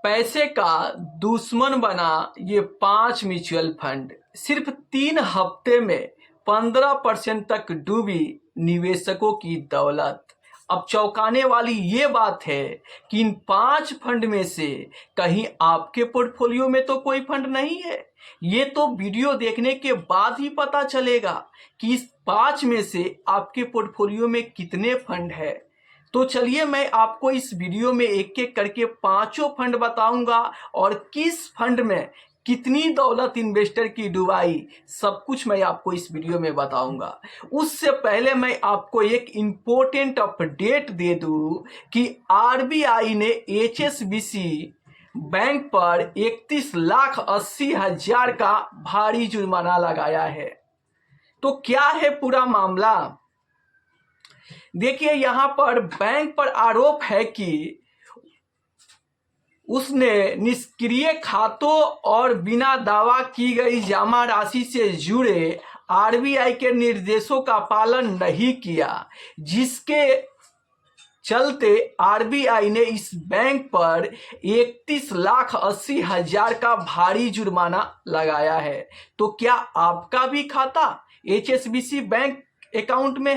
पैसे का दुश्मन बना ये 5 म्यूचुअल फंड। सिर्फ 3 हफ्ते में 15% तक डूबी निवेशकों की दौलत। अब चौंकाने वाली ये बात है कि इन 5 फंड में से कहीं आपके पोर्टफोलियो में तो कोई फंड नहीं है। ये तो वीडियो देखने के बाद ही पता चलेगा कि इस 5 में से आपके पोर्टफोलियो में कितने फंड है। तो चलिए मैं आपको इस वीडियो में एक एक करके 5 फंड बताऊंगा और किस फंड में कितनी दौलत इन्वेस्टर की डुबाई, सब कुछ मैं आपको इस वीडियो में बताऊंगा। उससे पहले मैं आपको एक इम्पोर्टेंट अपडेट दे दूं कि आरबीआई ने एचएसबीसी बैंक पर 31,80,000 का भारी जुर्माना लगाया है। तो क्या है पूरा मामला? देखिए, यहां पर बैंक पर आरोप है कि उसने निष्क्रिय खातों और बिना दावा की गई जमा राशि से जुड़े आरबीआई के निर्देशों का पालन नहीं किया, जिसके चलते आरबीआई ने इस बैंक पर 31,80,000 का भारी जुर्माना लगाया है। तो क्या आपका भी खाता एचएसबीसी बैंक अकाउंट में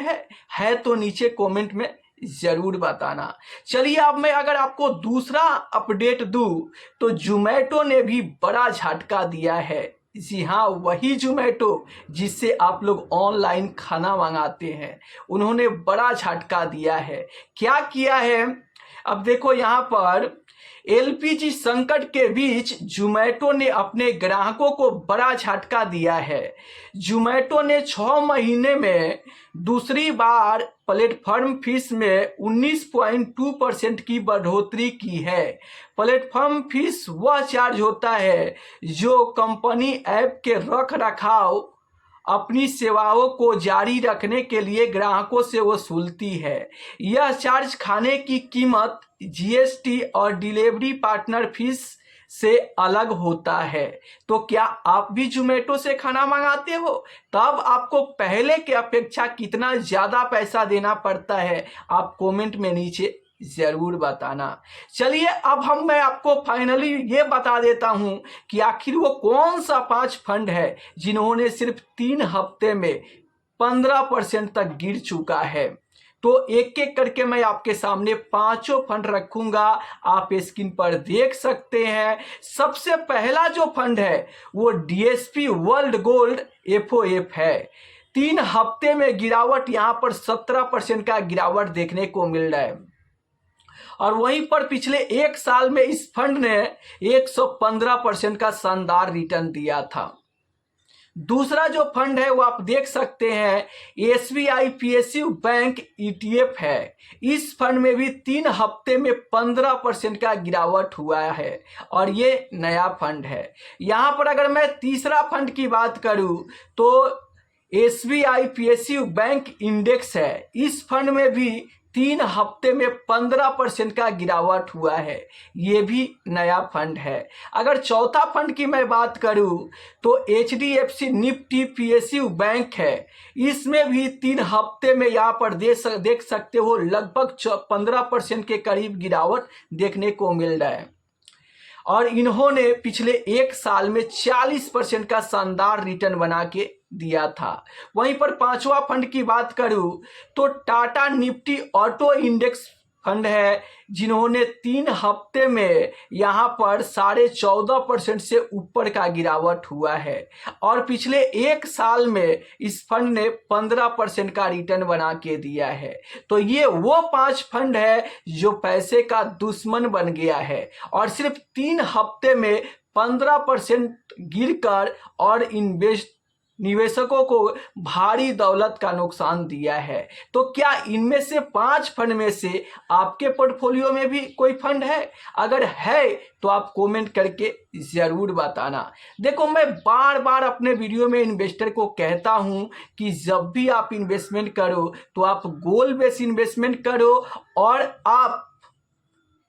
है तो नीचे कमेंट में जरूर बताना। चलिए, अब मैं अगर आपको दूसरा अपडेट दूं तो जोमैटो ने भी बड़ा झटका दिया है। जी हाँ, वही जोमैटो जिससे आप लोग ऑनलाइन खाना मंगाते हैं, उन्होंने बड़ा झटका दिया है। क्या किया है? अब देखो, यहाँ पर एलपीजी संकट के बीच जोमैटो ने अपने ग्राहकों को बड़ा झटका दिया है। जोमैटो ने 6 महीने में दूसरी बार प्लेटफॉर्म फीस में 19.2% की बढ़ोतरी की है। प्लेटफॉर्म फीस वह चार्ज होता है जो कंपनी ऐप के रख रखाव अपनी सेवाओं को जारी रखने के लिए ग्राहकों से वसूलती है। यह चार्ज खाने की कीमत, जीएसटी और डिलीवरी पार्टनर फीस से अलग होता है। तो क्या आप भी जोमैटो से खाना मंगाते हो? तब आपको पहले के अपेक्षा कितना ज़्यादा पैसा देना पड़ता है, आप कमेंट में नीचे जरूर बताना। चलिए, अब मैं आपको फाइनली ये बता देता हूं कि आखिर वो कौन सा 5 फंड है जिन्होंने सिर्फ 3 हफ्ते में 15% तक गिर चुका है। तो एक एक करके मैं आपके सामने 5 फंड रखूंगा, आप स्क्रीन पर देख सकते हैं। सबसे पहला जो फंड है वो डीएसपी वर्ल्ड गोल्ड एफओएफ है। 3 हफ्ते में गिरावट, यहां पर 17% का गिरावट देखने को मिल रहा है। और वहीं पर पिछले 1 साल में इस फंड ने 115% का शानदार रिटर्न दिया था। दूसरा जो फंड है वो आप देख सकते हैं, एसबीआई पीएसयू बैंक ईटीएफ है। इस फंड में भी 3 हफ्ते में 15% का गिरावट हुआ है और ये नया फंड है। यहां पर अगर मैं तीसरा फंड की बात करूं तो एसबीआई पीएसयू बैंक इंडेक्स है। इस फंड में भी 3 हफ्ते में 15% का गिरावट हुआ है, ये भी नया फंड है। अगर चौथा फंड की मैं बात करूं तो एचडीएफसी निफ्टी पीएसयू बैंक है। इसमें भी 3 हफ्ते में यहाँ पर देख सकते हो लगभग 15% के करीब गिरावट देखने को मिल रहा है और इन्होंने पिछले 1 साल में 40% का शानदार रिटर्न बना के दिया था। वहीं पर 5वां फंड की बात करूं तो Tata Nifty auto index fund है, जिन्होंने 3 हफ्ते में यहां पर 14.5% से ऊपर का गिरावट हुआ है और पिछले 1 साल में इस फंड ने 15% का रिटर्न बना के दिया है। तो ये वो 5 फंड है जो पैसे का दुश्मन बन गया है और सिर्फ 3 हफ्ते में 15% गिरकर और निवेशकों को भारी दौलत का नुकसान दिया है। तो क्या इनमें से 5 फंड में से आपके पोर्टफोलियो में भी कोई फंड है? अगर है तो आप कमेंट करके जरूर बताना। देखो, मैं बार बार अपने वीडियो में इन्वेस्टर को कहता हूं कि जब भी आप इन्वेस्टमेंट करो तो आप गोल बेस इन्वेस्टमेंट करो और आप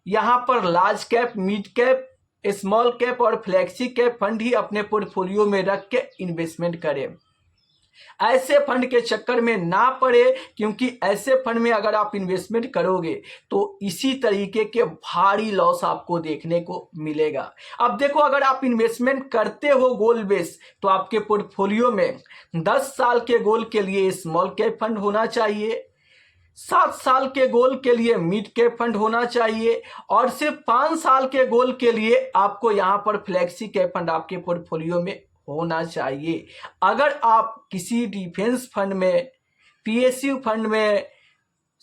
यहां पर large cap, mid cap, small cap और फ्लैक्सी कैप फंड ही अपने पोर्टफोलियो में रख के इन्वेस्टमेंट करें। ऐसे फंड के चक्कर में ना पड़े, क्योंकि ऐसे फंड में अगर आप इन्वेस्टमेंट करोगे तो इसी तरीके के भारी लॉस आपको देखने को मिलेगा। अब देखो, अगर आप इन्वेस्टमेंट करते हो गोल बेस, तो आपके पोर्टफोलियो में 10 साल के गोल के लिए स्मॉल कैप फंड होना चाहिए, 7 साल के गोल के लिए मिड कैप फंड होना चाहिए, और सिर्फ 5 साल के गोल के लिए आपको यहाँ पर फ्लेक्सी कैप फंड आपके पोर्टफोलियो में होना चाहिए। अगर आप किसी डिफेंस फंड में, पीएसयू फंड में,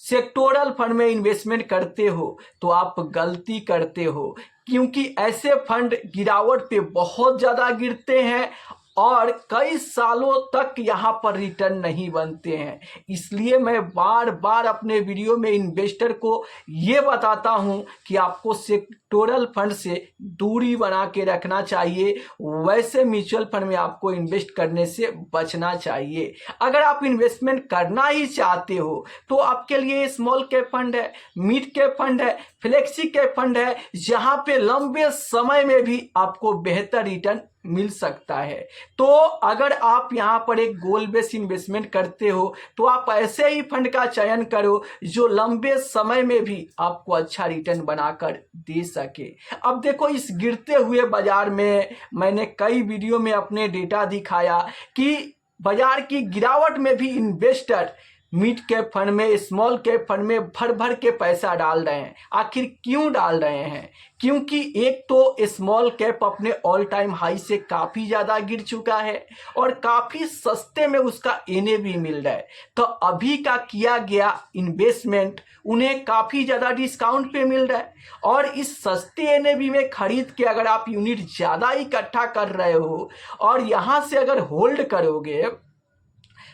सेक्टोरल फंड में इन्वेस्टमेंट करते हो तो आप गलती करते हो, क्योंकि ऐसे फंड गिरावट पे बहुत ज़्यादा गिरते हैं और कई सालों तक यहाँ पर रिटर्न नहीं बनते हैं। इसलिए मैं बार बार अपने वीडियो में इन्वेस्टर को ये बताता हूँ कि आपको सेक्टोरल फंड से दूरी बना के रखना चाहिए, वैसे म्यूचुअल फंड में आपको इन्वेस्ट करने से बचना चाहिए। अगर आप इन्वेस्टमेंट करना ही चाहते हो तो आपके लिए स्मॉल कैप फंड है, मिड कैप फंड है, फ्लेक्सी कैप फंड है, जहाँ पे लंबे समय में भी आपको बेहतर रिटर्न मिल सकता है। तो अगर आप यहाँ पर एक गोल बेस इन्वेस्टमेंट करते हो तो आप ऐसे ही फंड का चयन करो जो लंबे समय में भी आपको अच्छा रिटर्न बनाकर दे सके। अब देखो, इस गिरते हुए बाजार में मैंने कई वीडियो में अपने डेटा दिखाया कि बाजार की गिरावट में भी इन्वेस्टर मिड कैप फंड में, स्मॉल कैप फंड में भर भर के पैसा डाल रहे हैं। आखिर क्यों डाल रहे हैं? क्योंकि एक तो स्मॉल कैप अपने ऑल टाइम हाई से काफ़ी ज़्यादा गिर चुका है और काफ़ी सस्ते में उसका एनएवी मिल रहा है। तो अभी का किया गया इन्वेस्टमेंट उन्हें काफ़ी ज़्यादा डिस्काउंट पे मिल रहा है, और इस सस्ते एनएवी में खरीद के अगर आप यूनिट ज़्यादा इकट्ठा कर रहे हो और यहाँ से अगर होल्ड करोगे,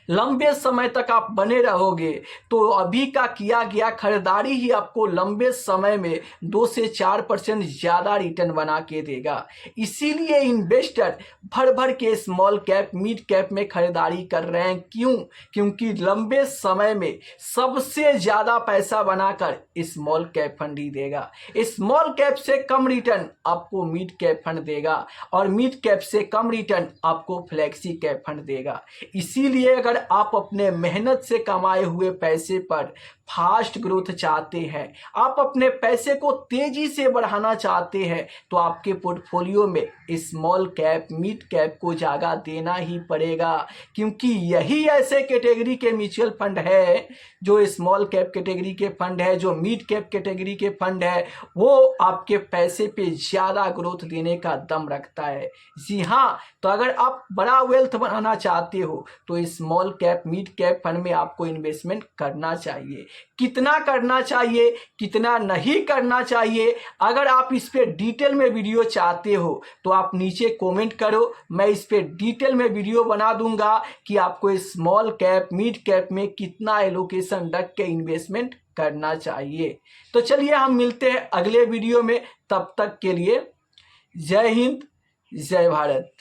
लंबे समय तक आप बने रहोगे, तो अभी का किया गया खरीदारी ही आपको लंबे समय में 2 से 4% ज़्यादा रिटर्न बना के देगा। इसीलिए इन्वेस्टर भर भर के स्मॉल कैप, मिड कैप में खरीदारी कर रहे हैं। क्यों? क्योंकि लंबे समय में सबसे ज़्यादा पैसा बनाकर स्मॉल कैप फंड ही देगा। स्मॉल कैप से कम रिटर्न आपको मिड कैप फंड देगा और मिड कैप से कम रिटर्न आपको फ्लेक्सी कैप फंड देगा। इसीलिए अगर आप अपने मेहनत से कमाए हुए पैसे पर फास्ट ग्रोथ चाहते हैं, आप अपने पैसे को तेजी से बढ़ाना चाहते हैं, तो आपके पोर्टफोलियो में स्मॉल कैप, मिड कैप को जगह देना ही पड़ेगा। क्योंकि यही ऐसे कैटेगरी के म्यूचुअल फंड है, जो स्मॉल कैप कैटेगरी के फंड है, जो मिड कैप कैटेगरी के फंड है, वो आपके पैसे पे ज़्यादा ग्रोथ देने का दम रखता है। जी हाँ, तो अगर आप बड़ा वेल्थ बनाना चाहते हो तो small cap, mid cap fund में आपको इन्वेस्टमेंट करना चाहिए। कितना करना चाहिए, कितना नहीं करना चाहिए, अगर आप इस पे डिटेल में वीडियो चाहते हो तो आप नीचे कमेंट करो, मैं इस पे डिटेल में वीडियो बना दूंगा कि आपको स्मॉल कैप, मिड कैप में कितना एलोकेशन रख के इन्वेस्टमेंट करना चाहिए। तो चलिए हम मिलते हैं अगले वीडियो में, तब तक के लिए जय हिंद, जय भारत।